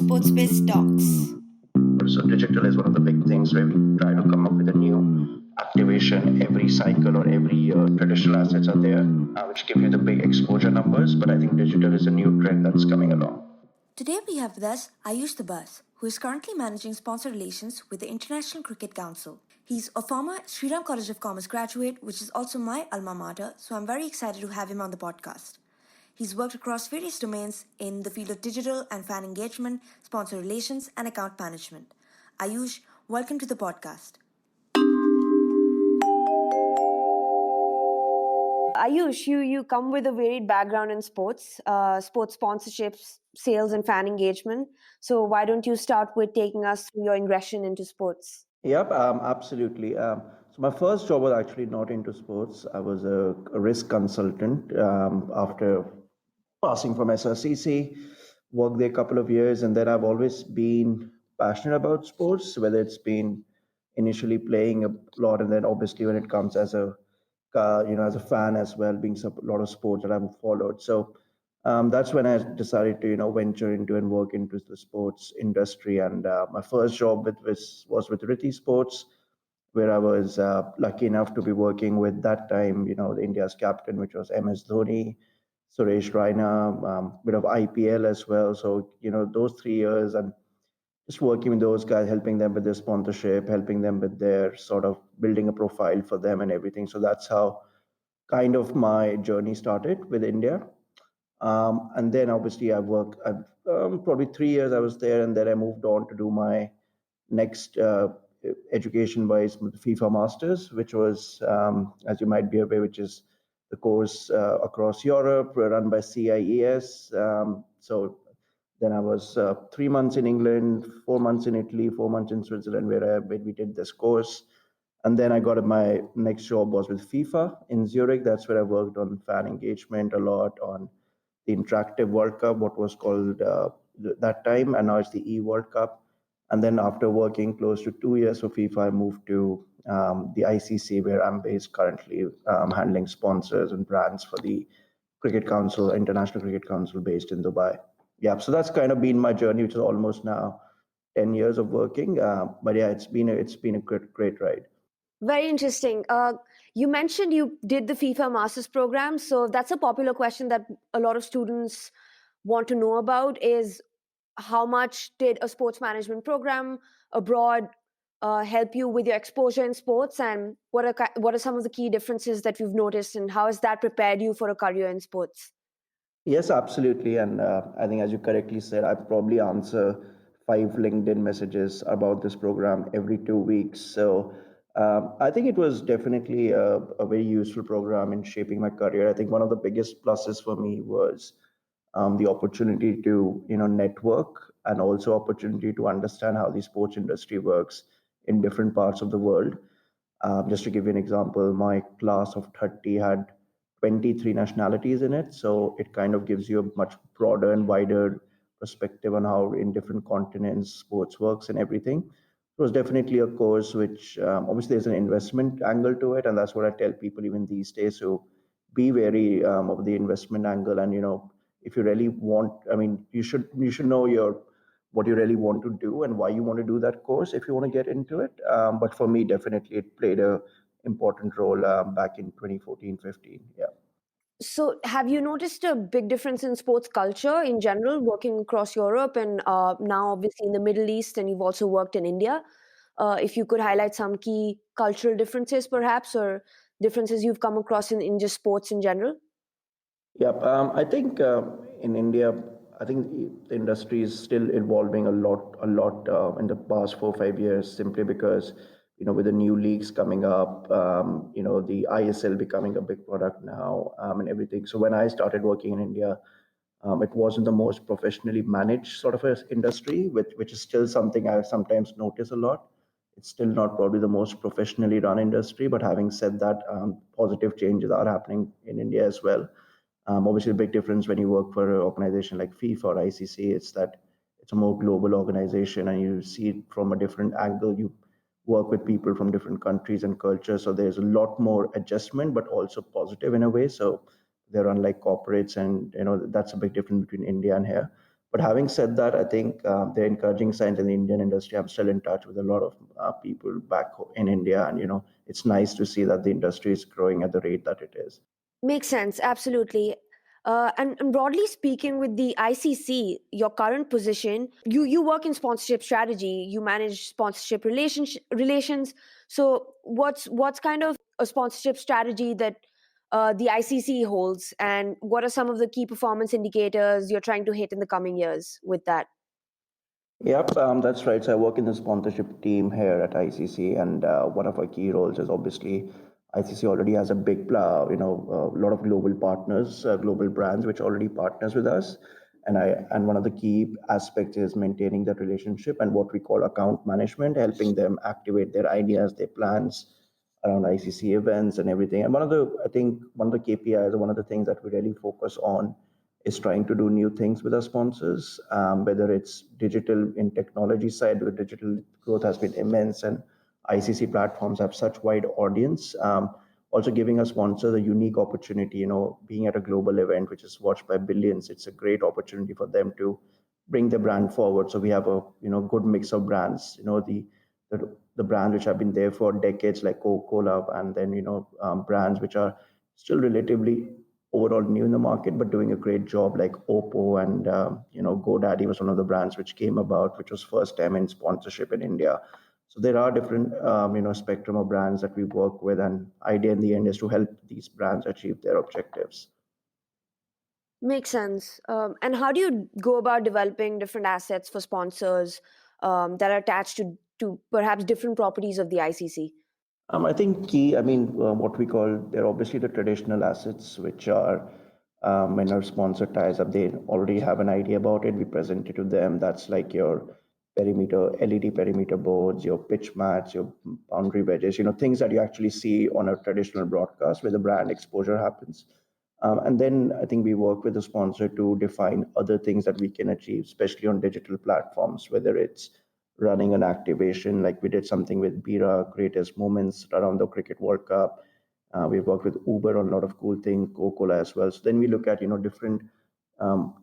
Sportsbiz Talks. So digital is one of the big things where we try to come up with a new activation every cycle or every year. Traditional assets are there, which give you the big exposure numbers, but I think digital is a new trend that's coming along. Today we have with us Aayush Dabas, who is currently managing sponsor relations with the International Cricket Council. He's a former Sriram College of Commerce graduate, which is also my alma mater, so I'm very excited to have him on the podcast. He's worked across various domains in the field of digital and fan engagement, sponsor relations, and account management. Aayush, welcome to the podcast. Aayush, you come with a varied background in sports, sports sponsorships, sales, and fan engagement. So why don't you start with taking us through your ingression into sports? Yep, absolutely. So my first job was actually not into sports. I was a risk consultant after passing from SRCC, worked there a couple of years, and then I've always been passionate about sports, whether it's been initially playing a lot, and then obviously when it comes as a as a fan as well, being a lot of sports that I've followed. So that's when I decided to venture into and work into the sports industry. And my first job was with Rhiti Sports, where I was lucky enough to be working with that time, the India's captain, which was MS Dhoni, Suresh Raina, bit of IPL as well. So, those 3 years and just working with those guys, helping them with their sponsorship, helping them with their sort of building a profile for them and everything. So that's how kind of my journey started with India. And then obviously I've probably 3 years I was there, and then I moved on to do my next education wise FIFA Masters, which was, as you might be aware, which is the course across Europe run by CIES. So then I was 3 months in England, 4 months in Italy, 4 months in Switzerland, where we did this course. And then I got my next job was with FIFA in Zurich. That's where I worked on fan engagement a lot, on the interactive World Cup, what was called that time, and now it's the World Cup. And then after working close to 2 years for FIFA, I moved to the ICC, where I'm based currently, handling sponsors and brands for the Cricket Council, International Cricket Council, based in Dubai. Yeah, so that's kind of been my journey, which is almost now 10 years of working. But yeah, it's been a great ride. Very interesting. You mentioned you did the FIFA Masters program. So that's a popular question that a lot of students want to know about is how much did a sports management program abroad help you with your exposure in sports, and what are some of the key differences that you've noticed, and how has that prepared you for a career in sports? Yes, absolutely. And I think, as you correctly said, I probably answer 5 LinkedIn messages about this program every 2 weeks. So I think it was definitely a very useful program in shaping my career. I think one of the biggest pluses for me was the opportunity to network, and also opportunity to understand how the sports industry works in different parts of the world. Just to give you an example, my class of 30 had 23 nationalities in it. So it kind of gives you a much broader and wider perspective on how in different continents sports works and everything. It was definitely a course which obviously there's an investment angle to it. And that's what I tell people even these days. So be wary of the investment angle. And, if you really want, I mean, you should know what you really want to do and why you want to do that course if you want to get into it. But for me, definitely it played a important role back in 2014-15. Yeah. So have you noticed a big difference in sports culture in general, working across Europe and now obviously in the Middle East, and you've also worked in India? If you could highlight some key cultural differences perhaps, or differences you've come across in just sports in general? Yeah, I think in India, I think the industry is still evolving a lot in the past 4 or 5 years, simply because with the new leagues coming up, the ISL becoming a big product now, and everything. So when I started working in India, it wasn't the most professionally managed sort of a industry, which is still something I sometimes notice a lot. It's still not probably the most professionally run industry, but having said that, positive changes are happening in India as well. Obviously, a big difference when you work for an organization like FIFA or ICC is that it's a more global organization, and you see it from a different angle. You work with people from different countries and cultures, so there's a lot more adjustment, but also positive in a way. So they're unlike corporates, and that's a big difference between India and here. But having said that, I think they're encouraging signs in the Indian industry. I'm still in touch with a lot of people back in India, and it's nice to see that the industry is growing at the rate that it is. Makes sense, absolutely. And broadly speaking, with the ICC, your current position, you work in sponsorship strategy, you manage sponsorship relations. So, what's kind of a sponsorship strategy that the ICC holds, and what are some of the key performance indicators you're trying to hit in the coming years with that? Yep, that's right. So I work in the sponsorship team here at ICC, and one of our key roles is obviously ICC already has a big, a lot of global partners, global brands which already partners with us, and one of the key aspects is maintaining that relationship and what we call account management, helping them activate their ideas, their plans around ICC events and everything. And I think one of the KPIs, or one of the things that we really focus on is trying to do new things with our sponsors, whether it's digital in technology side, where digital growth has been immense and ICC platforms have such wide audience. Also giving our sponsors a unique opportunity, being at a global event which is watched by billions, it's a great opportunity for them to bring the brand forward. So we have a good mix of brands, the brands which have been there for decades like Coca-Cola, and then brands which are still relatively overall new in the market, but doing a great job like Oppo and GoDaddy was one of the brands which came about, which was first time in sponsorship in India. So there are different spectrum of brands that we work with, and idea in the end is to help these brands achieve their objectives. Makes sense. And how do you go about developing different assets for sponsors that are attached to perhaps different properties of the ICC? I think key, I mean, what we call, they're obviously the traditional assets, which are when our sponsor ties up, they already have an idea about it. We present it to them. That's like your perimeter, LED perimeter boards, your pitch mats, your boundary wedges, things that you actually see on a traditional broadcast where the brand exposure happens. And then I think we work with the sponsor to define other things that we can achieve, especially on digital platforms, whether it's running an activation like we did something with Bira, greatest moments around the Cricket World Cup. We've worked with Uber on a lot of cool things, Coca-Cola as well. So then we look at different um,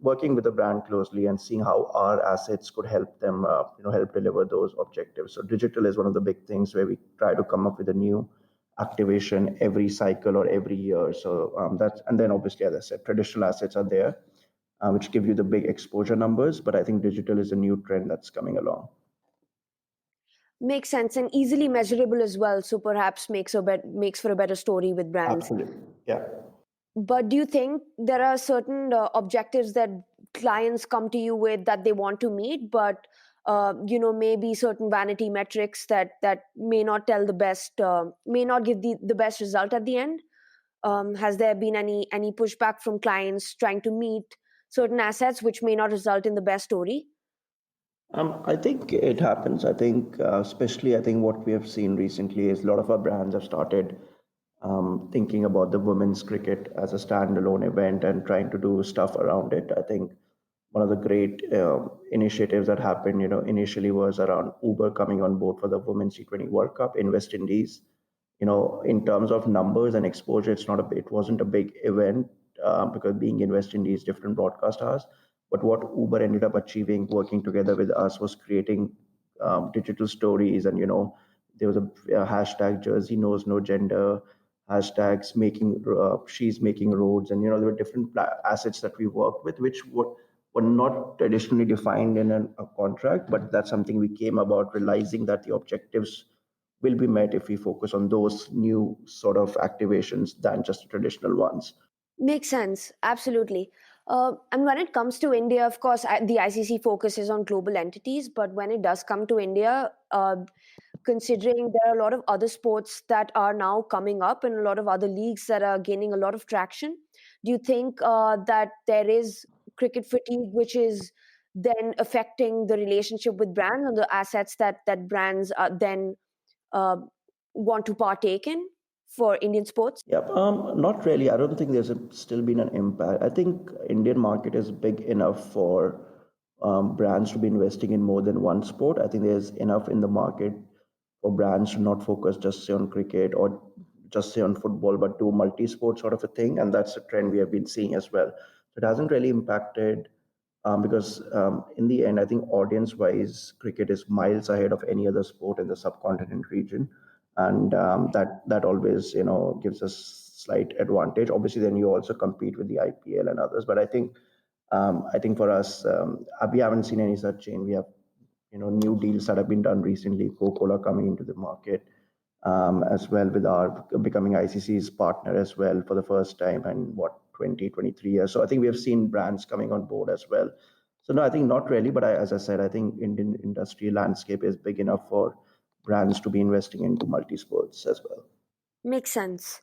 working with the brand closely and seeing how our assets could help them help deliver those objectives. So digital is one of the big things where we try to come up with a new activation every cycle or every year. So that's, and then obviously, as I said, traditional assets are there, which give you the big exposure numbers. But I think digital is a new trend that's coming along. Makes sense and easily measurable as well. So perhaps makes for a better story with brands. Absolutely. Yeah. But do you think there are certain objectives that clients come to you with that they want to meet, but maybe certain vanity metrics that may not tell the best, may not give the best result at the end? Has there been any pushback from clients trying to meet certain assets which may not result in the best story? I think it happens. I think, especially, I think what we have seen recently is a lot of our brands have started thinking about the women's cricket as a standalone event and trying to do stuff around it. I think one of the great initiatives that happened, initially was around Uber coming on board for the Women's T20 World Cup in West Indies. In terms of numbers and exposure, it wasn't a big event because being in West Indies, different broadcast hours. But what Uber ended up achieving, working together with us, was creating digital stories, and there was a hashtag Jersey knows no gender, hashtags making she's making roads, and there were different assets that we worked with, which were not traditionally defined in a contract, but that's something we came about realizing that the objectives will be met if we focus on those new sort of activations than just the traditional ones. Makes sense. Absolutely. And when it comes to India, of course, the ICC focuses on global entities. But when it does come to India, considering there are a lot of other sports that are now coming up and a lot of other leagues that are gaining a lot of traction, do you think that there is cricket fatigue, which is then affecting the relationship with brands and the assets that brands then uh, want to partake in for Indian sports? Yep. Not really. I don't think still been an impact. I think Indian market is big enough for brands to be investing in more than one sport. I think there's enough in the market for brands to not focus just say on cricket or just say on football, but do multi-sport sort of a thing. And that's a trend we have been seeing as well. So it hasn't really impacted because in the end, I think audience-wise, cricket is miles ahead of any other sport in the subcontinent region, and that always gives us slight advantage. Obviously, then you also compete with the IPL and others, but I think for us, we haven't seen any such change. We have new deals that have been done recently. Coca-Cola coming into the market as well with our becoming ICC's partner as well for the first time in what 20 23 years. So I think we have seen brands coming on board as well. So no, I think not really, but as I said, I think Indian industry landscape is big enough for brands to be investing into multi sports as well. Makes sense.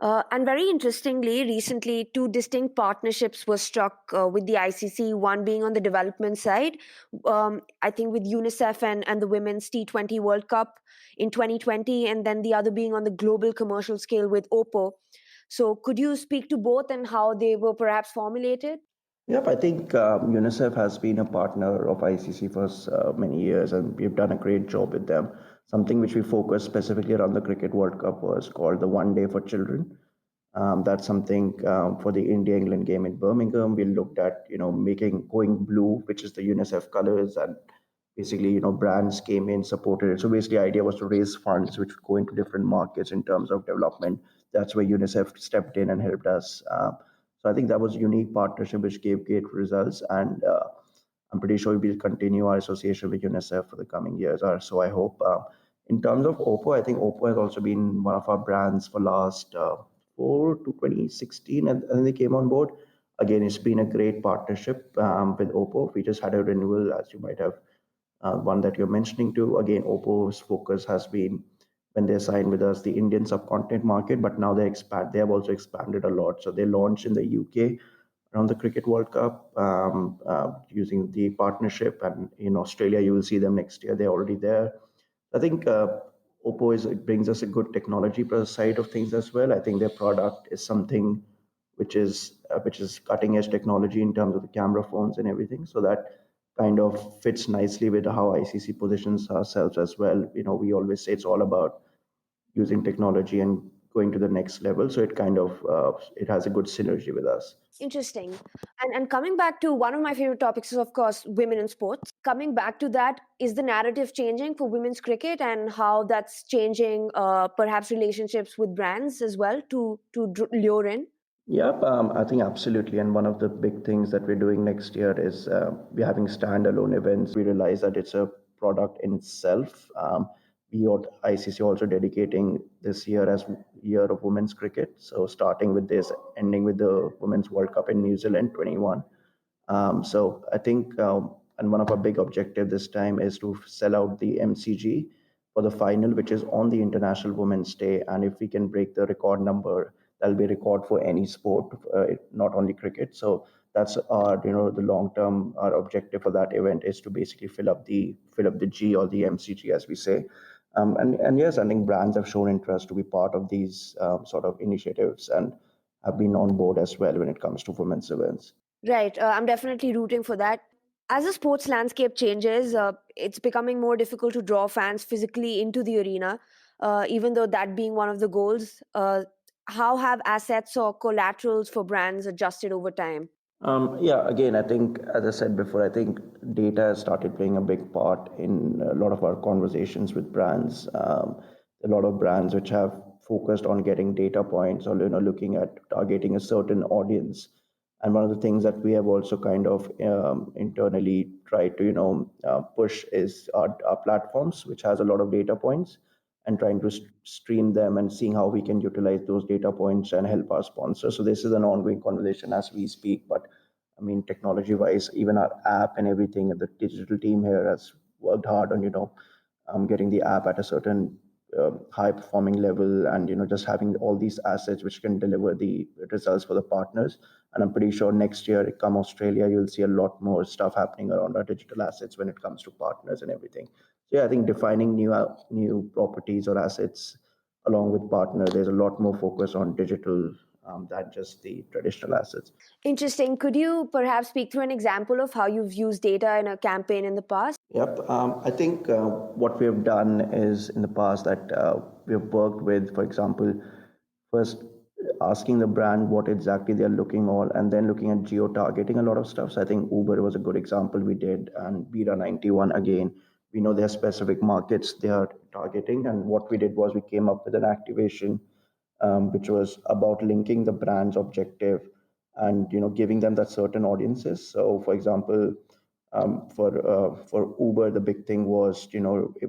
And very interestingly, recently, two distinct partnerships were struck with the ICC, one being on the development side, I think with UNICEF and the Women's T20 World Cup in 2020, and then the other being on the global commercial scale with OPPO. So, could you speak to both and how they were perhaps formulated? Yep, I think UNICEF has been a partner of ICC for many years, and we've done a great job with them. Something which we focused specifically around the Cricket World Cup was called the One Day for Children. That's something for the India-England game in Birmingham. We looked at, making going blue, which is the UNICEF colors, and basically, brands came in, supported it. So basically, the idea was to raise funds which would go into different markets in terms of development. That's where UNICEF stepped in and helped us. So I think that was a unique partnership which gave great results, and I'm pretty sure we will continue our association with UNICEF for the coming years, or so I hope. In terms of Oppo, I think Oppo has also been one of our brands for last 4 to 2016, and they came on board. Again, it's been a great partnership with Oppo. We just had a renewal, as you might have one that you're mentioning to. Again, Oppo's focus has been when they signed with us the Indian subcontinent market, but now they have also expanded a lot. So they launched in the UK around the Cricket World Cup using the partnership, and in Australia you will see them next year. They're already there. I think Oppo it brings us a good technology side of things as well. I think their product is something which is cutting edge technology in terms of the camera phones and everything. So that kind of fits nicely with how ICC positions ourselves as well. We always say it's all about using technology and going to the next level. So it has a good synergy with us. Interesting. And coming back to one of my favorite topics is, of course, women in sports. Coming back to that, is the narrative changing for women's cricket and how that's changing perhaps relationships with brands as well to lure in? Yep, I think absolutely. And one of the big things that we're doing next year is we're having standalone events. We realize that it's a product in itself. ICC also dedicating this year as Year of Women's Cricket. So starting with this, ending with the Women's World Cup in New Zealand 21. So I think, and one of our big objective this time is to sell out the MCG for the final, which is on the International Women's Day. And if we can break the record number, that'll be a record for any sport, not only cricket. So that's the long term, our objective for that event is to basically fill up the G or the MCG as we say. And yes, I think brands have shown interest to be part of these sort of initiatives and have been on board as well when it comes to women's events. Right. I'm definitely rooting for that. As the sports landscape changes, it's becoming more difficult to draw fans physically into the arena, even though that being one of the goals. How have assets or collaterals for brands adjusted over time? Yeah, again, I think, as I said before, I think data has started playing a big part in a lot of our conversations with brands. A lot of brands which have focused on getting data points or looking at targeting a certain audience. And one of the things that we have also kind of internally tried to push is our platforms, which has a lot of data points, and trying to stream them and seeing how we can utilize those data points and help our sponsors. So this is an ongoing conversation as we speak. But I mean, technology wise, even our app and everything, the digital team here has worked hard on getting the app at a certain high performing level, and just having all these assets which can deliver the results for the partners. And I'm pretty sure next year come Australia you'll see a lot more stuff happening around our digital assets when it comes to partners and everything. So yeah, I think defining new properties or assets along with partner, there's a lot more focus on digital than just the traditional assets. Interesting. Could you perhaps speak through an example of how you've used data in a campaign in the past? Yep. I think what we have done is in the past that we have worked with, for example, first asking the brand what exactly they're looking on, and then looking at geo targeting a lot of stuff. So I think Uber was a good example we did, and Beta 91 again. We know there are specific markets they are targeting, and what we did was we came up with an activation which was about linking the brand's objective and giving them that certain audiences. So, for example, for Uber, the big thing was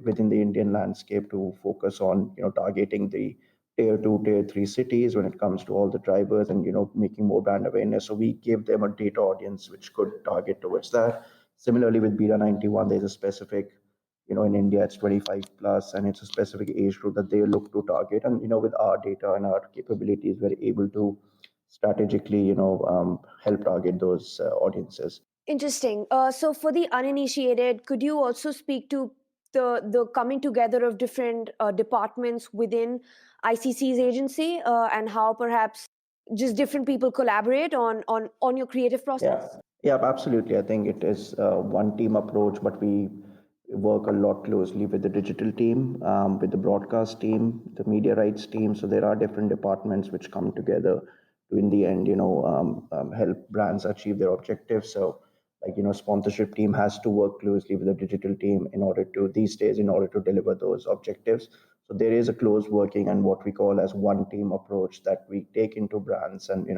within the Indian landscape to focus on targeting the tier two, tier three cities when it comes to all the drivers and making more brand awareness. So we gave them a data audience which could target towards that. Similarly, with Beta 91, there's a specific in India it's 25 plus, and it's a specific age group that they look to target. And with our data and our capabilities, we're able to strategically help target those audiences. Interesting. So for the uninitiated, could you also speak to the coming together of different departments within ICC's agency and how perhaps just different people collaborate on your creative Yeah, process? yeah, absolutely. I think it is one team approach, but we work a lot closely with the digital team, with the broadcast team, the media rights team. So there are different departments which come together to, in the end, help brands achieve their objectives. So, like sponsorship team has to work closely with the digital team in order to these days in order to deliver those objectives. So there is a close working and what we call as one team approach that we take into brands, and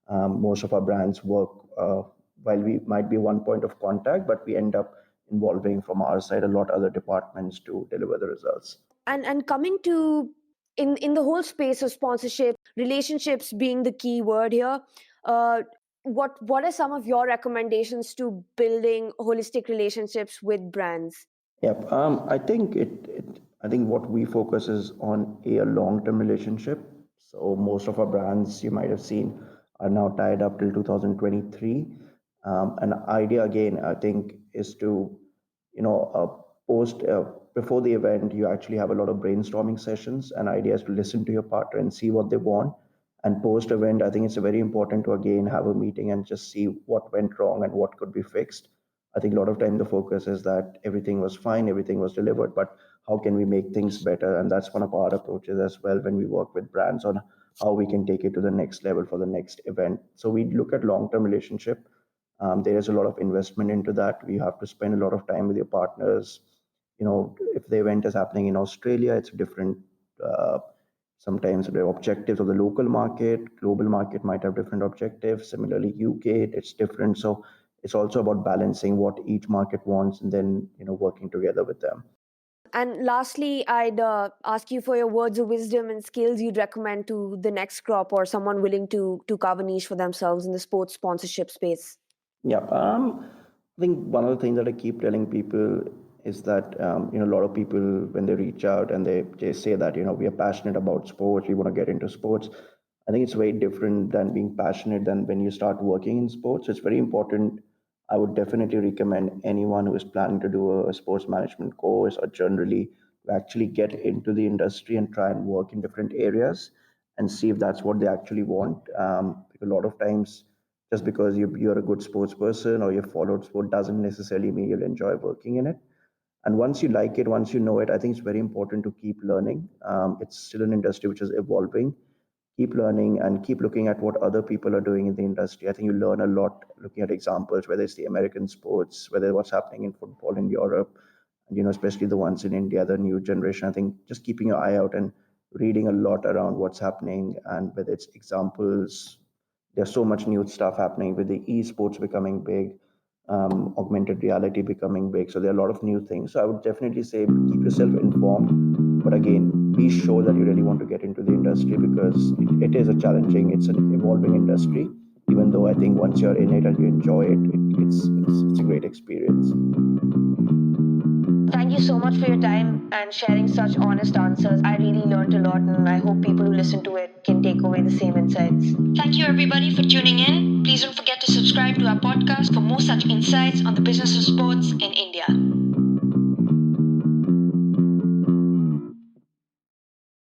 most of our brands work while we might be one point of contact, but we end up involving from our side a lot other departments to deliver the results. And coming to in the whole space of sponsorship, relationships being the key word here, uh, what are some of your recommendations to building holistic relationships with brands? Yep. I think what we focus is on a long-term relationship. So most of our brands you might have seen are now tied up till 2023. An idea again, I think, is to post before the event. You actually have a lot of brainstorming sessions and ideas to listen to your partner and see what they want. And post event, I think it's very important to again have a meeting and just see what went wrong and what could be fixed. I think a lot of time the focus is that everything was fine, everything was delivered, but how can we make things better? And that's one of our approaches as well when we work with brands on how we can take it to the next level for the next event. So we look at long-term relationship. There is a lot of investment into that. We have to spend a lot of time with your partners. If the event is happening in Australia, it's different. Uh, Sometimes the objectives of the local market, global market might have different objectives. Similarly, UK, it's different. So it's also about balancing what each market wants and then working together with them. And lastly, I'd ask you for your words of wisdom and skills you'd recommend to the next crop or someone willing to carve a niche for themselves in the sports sponsorship space. Yeah, I think one of the things that I keep telling people is that a lot of people when they reach out and they say that we are passionate about sports, we want to get into sports. I think it's very different than being passionate than when you start working in sports. It's very important. I would definitely recommend anyone who is planning to do a sports management course or generally to actually get into the industry and try and work in different areas and see if that's what they actually want. Because a lot of times just because you're a good sports person or you've followed sport doesn't necessarily mean you'll enjoy working in it. And once you like it, once you know it, I think it's very important to keep learning. It's still an industry which is evolving. Keep learning and keep looking at what other people are doing in the industry. I think you learn a lot looking at examples, whether it's the American sports, whether what's happening in football in Europe, and especially the ones in India, the new generation. I think just keeping your eye out and reading a lot around what's happening and whether it's examples. There's so much new stuff happening with the esports becoming big, augmented reality becoming big. So there are a lot of new things. So I would definitely say keep yourself informed, but again, be sure that you really want to get into the industry because it is a challenging, it's an evolving industry. Even though I think once you're in it and you enjoy it, it's a great experience. Thank you so much for your time and sharing such honest answers. I really learned a lot, and I hope people who listen to it can take away the same insights. Thank you, everybody, for tuning in. Please don't forget to subscribe to our podcast for more such insights on the business of sports in India.